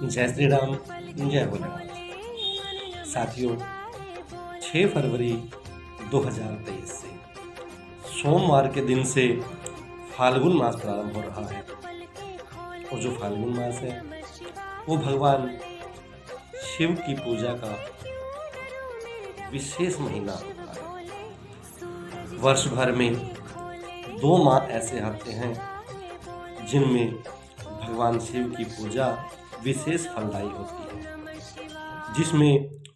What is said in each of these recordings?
जय श्री राम, जय भोलेनाथ। साथियों, 6 फरवरी 2023 से सोमवार के दिन से फाल्गुन मास प्रारंभ हो रहा है। और जो फाल्गुन मास है वो भगवान शिव की पूजा का विशेष महीना होता है। वर्ष भर में 2 माह ऐसे आते हैं जिनमें भगवान शिव की पूजा विशेष फलदायी होती है, जिसमें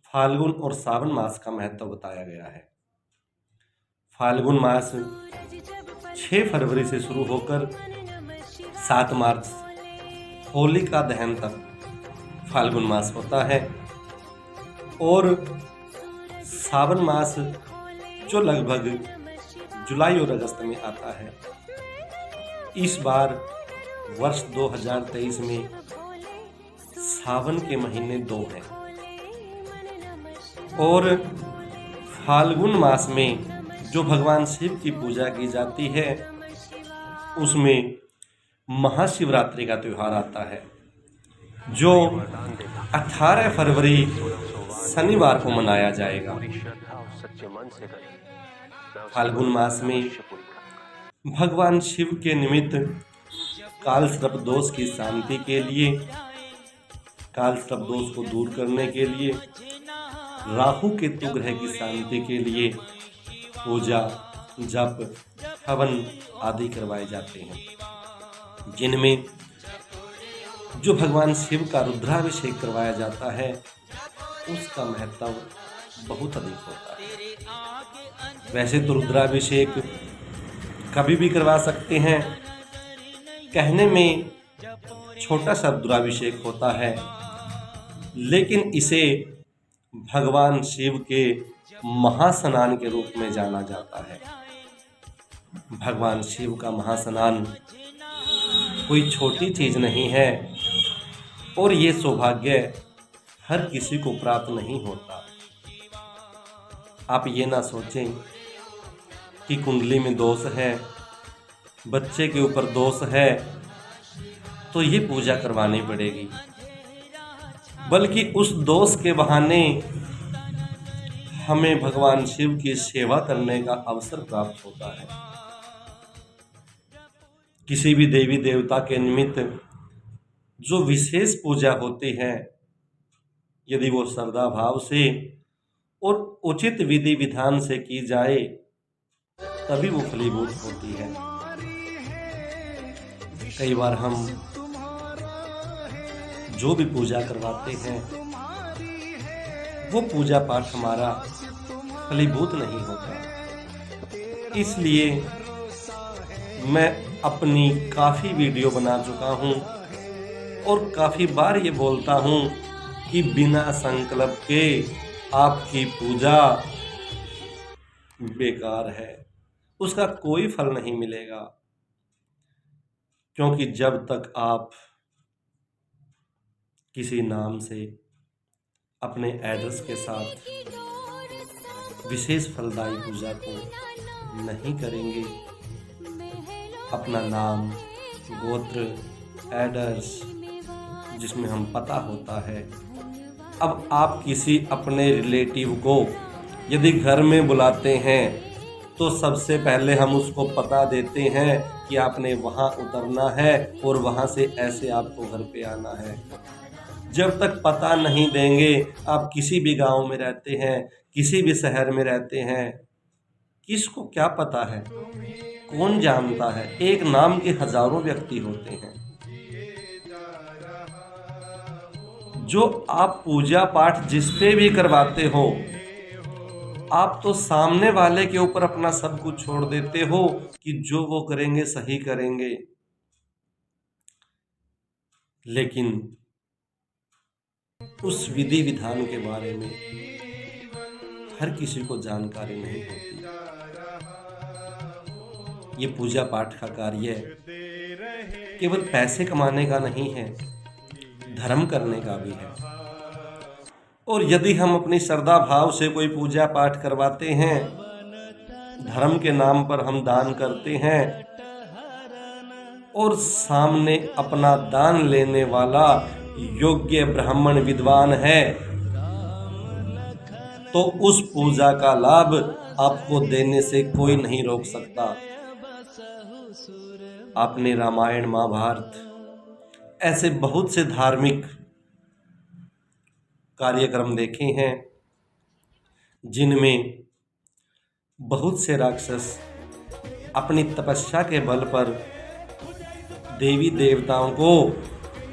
फाल्गुन और सावन मास का महत्व बताया गया है। फाल्गुन मास 6 फरवरी से शुरू होकर 7 मार्च होलिका दहन तक फाल्गुन मास होता है। और सावन मास जो लगभग जुलाई और अगस्त में आता है। इस बार वर्ष 2023 में सावन के महीने 2 हैं और फाल्गुन मास में जो भगवान शिव की पूजा की जाती है उसमें महाशिवरात्रि का त्यौहार आता है, जो 18 फरवरी शनिवार को मनाया जाएगा। फाल्गुन मास में भगवान शिव के निमित्त कालसर्प दोष की शांति के लिए, कालसर्प दोष को दूर करने के लिए, राहु केतु ग्रह की शांति के लिए पूजा, जप, हवन आदि करवाए जाते हैं, जिनमें जो भगवान शिव का रुद्राभिषेक करवाया जाता है उसका महत्व बहुत अधिक होता है। वैसे तो रुद्राभिषेक कभी भी करवा सकते हैं, कहने में छोटा सा रुद्राभिषेक होता है, लेकिन इसे भगवान शिव के महास्नान के रूप में जाना जाता है। भगवान शिव का महास्नान कोई छोटी चीज नहीं है और ये सौभाग्य हर किसी को प्राप्त नहीं होता। आप ये ना सोचें कि कुंडली में दोष है, बच्चे के ऊपर दोष है तो ये पूजा करवानी पड़ेगी, बल्कि उस दोष के बहाने हमें भगवान शिव की सेवा करने का अवसर प्राप्त होता है। किसी भी देवी देवता के निमित्त जो विशेष पूजा होती है, यदि वो श्रद्धा भाव से और उचित विधि विधान से की जाए तभी वो फलीभूत होती है। कई बार हम जो भी पूजा करवाते हैं वो पूजा पाठ हमारा फलीभूत नहीं होता। इसलिए मैं अपनी काफ़ी वीडियो बना चुका हूँ और काफ़ी बार ये बोलता हूँ कि बिना संकल्प के आपकी पूजा बेकार है, उसका कोई फल नहीं मिलेगा। क्योंकि जब तक आप किसी नाम से अपने एड्रेस के साथ विशेष फलदायी पूजा को नहीं करेंगे, अपना नाम, गोत्र, एड्रेस जिसमें हम पता होता है। अब आप किसी अपने रिलेटिव को यदि घर में बुलाते हैं तो सबसे पहले हम उसको पता देते हैं कि आपने वहाँ उतरना है और वहाँ से ऐसे आपको घर पे आना है। जब तक पता नहीं देंगे, आप किसी भी गांव में रहते हैं, किसी भी शहर में रहते हैं, किसको क्या पता है, कौन जानता है। एक नाम के हजारों व्यक्ति होते हैं। जो आप पूजा पाठ जिस पे भी करवाते हो, आप तो सामने वाले के ऊपर अपना सब कुछ छोड़ देते हो कि जो वो करेंगे सही करेंगे, लेकिन उस विधि विधान के बारे में हर किसी को जानकारी नहीं होती। ये पूजा पाठ का कार्य केवल पैसे कमाने का नहीं है, धर्म करने का भी है। और यदि हम अपनी श्रद्धा भाव से कोई पूजा पाठ करवाते हैं, धर्म के नाम पर हम दान करते हैं और सामने अपना दान लेने वाला योग्य ब्राह्मण विद्वान है तो उस पूजा का लाभ आपको देने से कोई नहीं रोक सकता। आपने रामायण महाभारत ऐसे बहुत से धार्मिक कार्यक्रम देखे हैं जिनमें बहुत से राक्षस अपनी तपस्या के बल पर देवी देवताओं को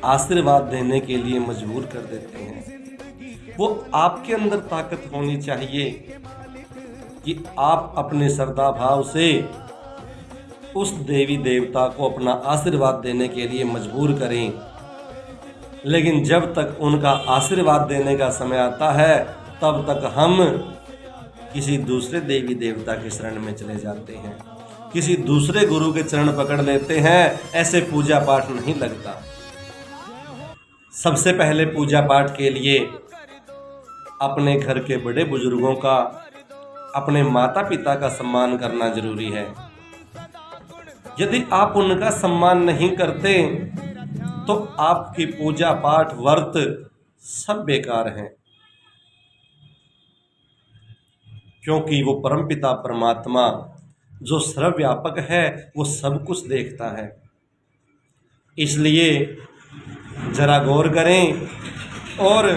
आशीर्वाद देने के लिए मजबूर कर देते हैं। वो आपके अंदर ताकत होनी चाहिए कि आप अपने श्रद्धा भाव से उस देवी देवता को अपना आशीर्वाद देने के लिए मजबूर करें। लेकिन जब तक उनका आशीर्वाद देने का समय आता है तब तक हम किसी दूसरे देवी देवता के शरण में चले जाते हैं, किसी दूसरे गुरु के चरण पकड़ लेते हैं। ऐसे पूजा पाठ नहीं लगता। सबसे पहले पूजा पाठ के लिए अपने घर के बड़े बुजुर्गों का, अपने माता पिता का सम्मान करना जरूरी है। यदि आप उनका सम्मान नहीं करते तो आपकी पूजा पाठ व्रत सब बेकार हैं, क्योंकि वो परमपिता परमात्मा जो सर्वव्यापक है वो सब कुछ देखता है। इसलिए जरा गौर करें और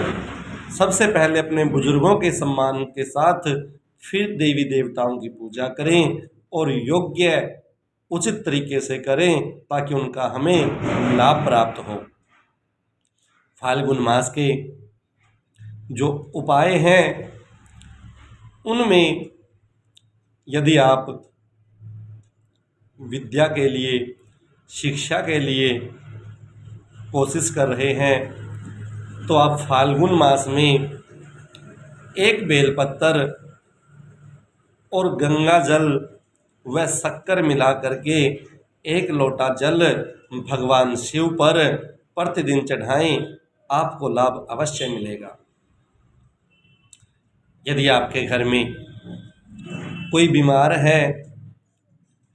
सबसे पहले अपने बुजुर्गों के सम्मान के साथ फिर देवी देवताओं की पूजा करें और योग्य उचित तरीके से करें ताकि उनका हमें लाभ प्राप्त हो। फाल्गुन मास के जो उपाय हैं उनमें यदि आप विद्या के लिए, शिक्षा के लिए कोशिश कर रहे हैं तो आप फाल्गुन मास में एक बेलपत्र और गंगा जल व शक्कर मिला करके 1 लोटा जल भगवान शिव पर प्रतिदिन चढ़ाएं, आपको लाभ अवश्य मिलेगा। यदि आपके घर में कोई बीमार है,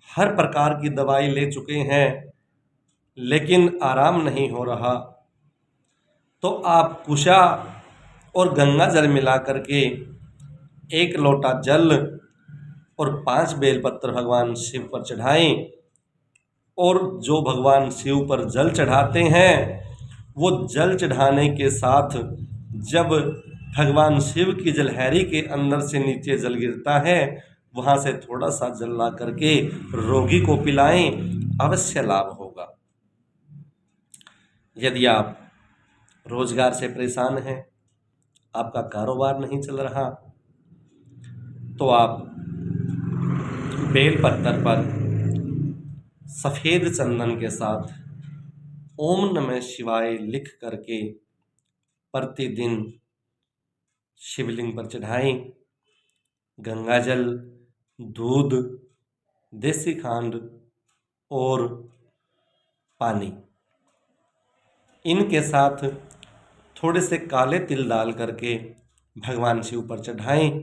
हर प्रकार की दवाई ले चुके हैं लेकिन आराम नहीं हो रहा, तो आप कुशा और गंगा जल मिला करके 1 लोटा जल और 5 बेलपत्र भगवान शिव पर चढ़ाएं। और जो भगवान शिव पर जल चढ़ाते हैं वो जल चढ़ाने के साथ जब भगवान शिव की जलहैरी के अंदर से नीचे जल गिरता है वहाँ से थोड़ा सा जल ला करके रोगी को पिलाएं, अवश्य लाभ होगा। यदि आप रोजगार से परेशान हैं, आपका कारोबार नहीं चल रहा, तो आप बेलपत्र पर सफ़ेद चंदन के साथ ओम नमः शिवाय लिख करके प्रतिदिन शिवलिंग पर चढ़ाएं। गंगा जल, दूध, देसी खांड और पानी, इनके साथ थोड़े से काले तिल डाल करके भगवान शिव पर चढ़ाएं,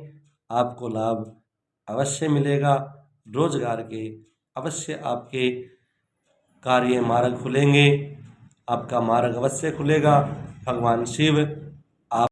आपको लाभ अवश्य मिलेगा। रोजगार के अवश्य आपके कार्य मार्ग खुलेंगे, आपका मार्ग अवश्य खुलेगा। भगवान शिव